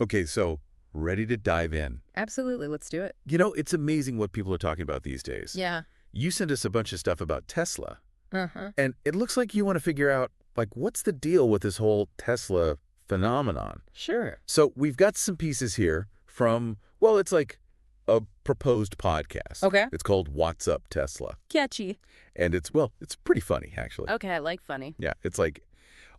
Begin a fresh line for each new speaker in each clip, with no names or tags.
Okay, so ready to dive in.
Absolutely. Let's do it.
It's amazing what people are talking about these days.
Yeah.
You sent us a bunch of stuff about Tesla,
Uh-huh.
and it looks like you want to figure out, what's the deal with this whole Tesla phenomenon?
Sure.
So we've got some pieces here from, it's like a proposed podcast.
Okay.
It's called What's Up Tesla.
Catchy.
And it's pretty funny, actually.
Okay, I like funny.
Yeah, it's like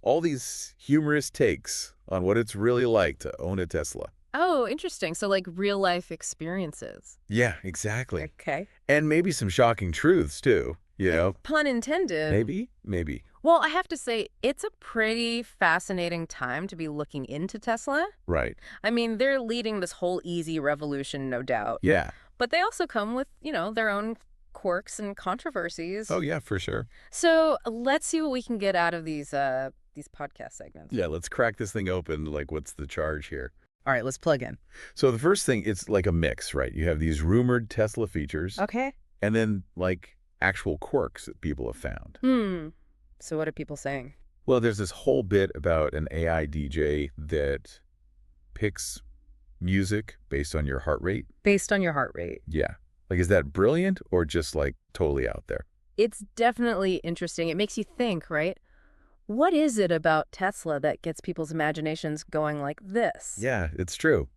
all these humorous takes on what it's really like to own a Tesla.
Oh, interesting. So like real life experiences.
Yeah, exactly.
Okay.
And maybe some shocking truths, too.
Pun intended.
Maybe.
Well, I have to say, it's a pretty fascinating time to be looking into Tesla.
Right.
I mean, they're leading this whole easy revolution, no doubt.
Yeah.
But they also come with, their own quirks and controversies.
Oh, yeah, for sure.
So let's see what we can get out of these podcast segments.
Yeah, let's crack this thing open. What's the charge here?
All right, let's plug in.
So the first thing, it's like a mix, right? You have these rumored Tesla features.
Okay.
And then, actual quirks that people have found.
So what are people saying?
Well, there's this whole bit about an AI DJ that picks music based on your heart rate.
Based on your heart rate.
Yeah. Is that brilliant or just, totally out there?
It's definitely interesting. It makes you think, right? What is it about Tesla that gets people's imaginations going like this?
Yeah, it's true.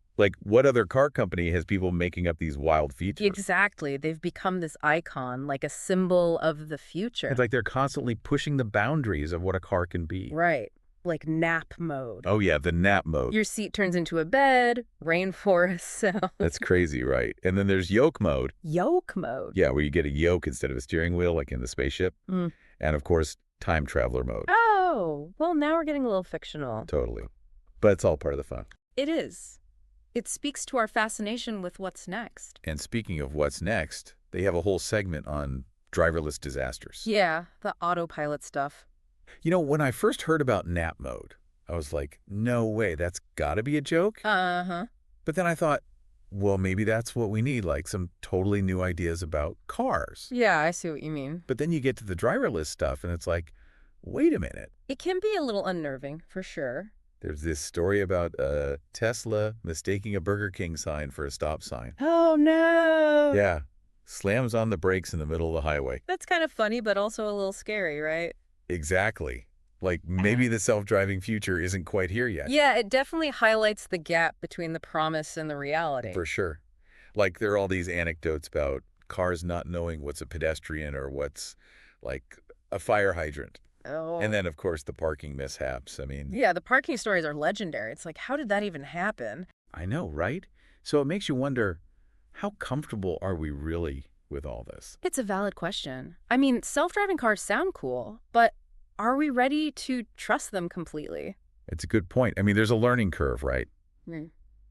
What other car company has people making up these wild features?
Exactly. They've become this icon, like a symbol of the future.
It's like they're constantly pushing the boundaries of what a car can be.
Right. Like nap mode.
Oh, yeah, the nap mode.
Your seat turns into a bed, rainforest sound.
That's crazy, right? And then there's yoke mode.
Yoke mode.
Yeah, where you get a yoke instead of a steering wheel, like in the spaceship. And, of course, time traveler mode.
Oh, well, now we're getting a little fictional.
Totally. But it's all part of the fun.
It is. It speaks to our fascination with what's next.
And speaking of what's next, they have a whole segment on driverless disasters.
Yeah, the autopilot stuff.
When I first heard about nap mode, I was like, no way, that's gotta be a joke?
Uh-huh.
But then I thought, well, maybe that's what we need, some totally new ideas about cars.
Yeah, I see what you mean.
But then you get to the driverless stuff, and it's like, wait a minute.
It can be a little unnerving, for sure.
There's this story about Tesla mistaking a Burger King sign for a stop sign.
Oh, no.
Yeah. Slams on the brakes in the middle of the highway.
That's kind of funny, but also a little scary, right?
Exactly. Maybe the self-driving future isn't quite here yet.
Yeah, it definitely highlights the gap between the promise and the reality.
For sure. There are all these anecdotes about cars not knowing what's a pedestrian or what's, a fire hydrant.
Oh.
And then, of course, the parking mishaps.
Yeah, the parking stories are legendary. It's like, how did that even happen?
I know, right? So it makes you wonder, how comfortable are we really with all this?
It's a valid question. I mean, self-driving cars sound cool, but are we ready to trust them completely?
It's a good point. There's a learning curve, right?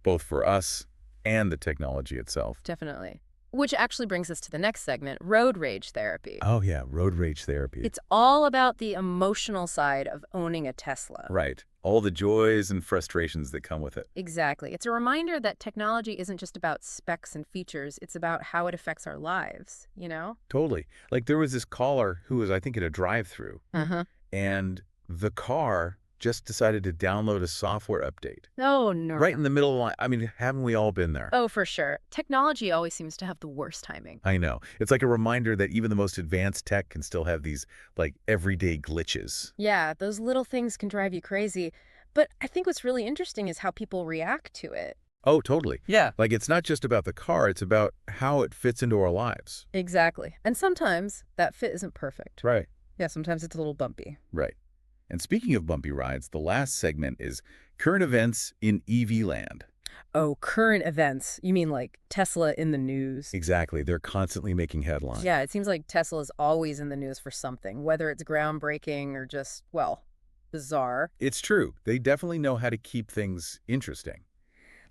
Both for us and the technology itself.
Definitely. Which actually brings us to the next segment, road rage therapy.
Oh, yeah, road rage therapy.
It's all about the emotional side of owning a Tesla.
Right. All the joys and frustrations that come with it.
Exactly. It's a reminder that technology isn't just about specs and features. It's about how it affects our lives,
Totally. There was this caller who was, I think, at a drive-thru.
Uh-huh.
And the car just decided to download a software update.
Oh, no.
Right in the middle of the line. Haven't we all been there?
Oh, for sure. Technology always seems to have the worst timing.
I know. It's like a reminder that even the most advanced tech can still have these, everyday glitches.
Yeah, those little things can drive you crazy. But I think what's really interesting is how people react to it.
Oh, totally.
Yeah.
It's not just about the car. It's about how it fits into our lives.
Exactly. And sometimes that fit isn't perfect.
Right.
Yeah, sometimes it's a little bumpy.
Right. And speaking of bumpy rides, the last segment is current events in EV land.
Oh, current events. You mean like Tesla in the news?
Exactly. They're constantly making headlines.
Yeah, it seems like Tesla is always in the news for something, whether it's groundbreaking or just, bizarre.
It's true. They definitely know how to keep things interesting.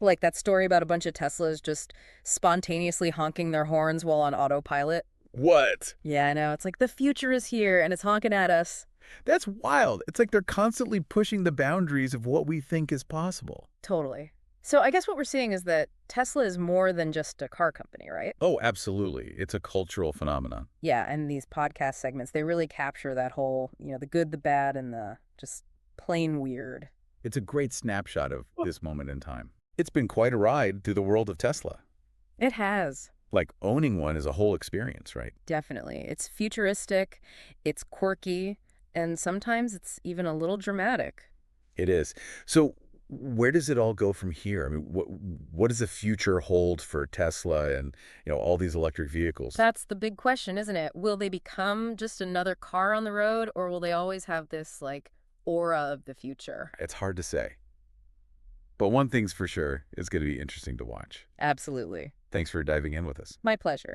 Like that story about a bunch of Teslas just spontaneously honking their horns while on autopilot.
What?
Yeah, I know. It's like the future is here and it's honking at us.
That's wild. It's like they're constantly pushing the boundaries of what we think is possible.
Totally. So I guess what we're seeing is that Tesla is more than just a car company, right?
Oh, absolutely. It's a cultural phenomenon.
Yeah, and these podcast segments, they really capture that whole, the good, the bad, and the just plain weird.
It's a great snapshot of this moment in time. It's been quite a ride through the world of Tesla.
It has.
Like, owning one is a whole experience, right?
Definitely. It's futuristic, it's quirky, and sometimes it's even a little dramatic.
It is. So where does it all go from here? I mean, what does the future hold for Tesla and, all these electric vehicles?
That's the big question, isn't it? Will they become just another car on the road, or will they always have this, like, aura of the future?
It's hard to say. But one thing's for sure, it's going to be interesting to watch.
Absolutely.
Thanks for diving in with us.
My pleasure.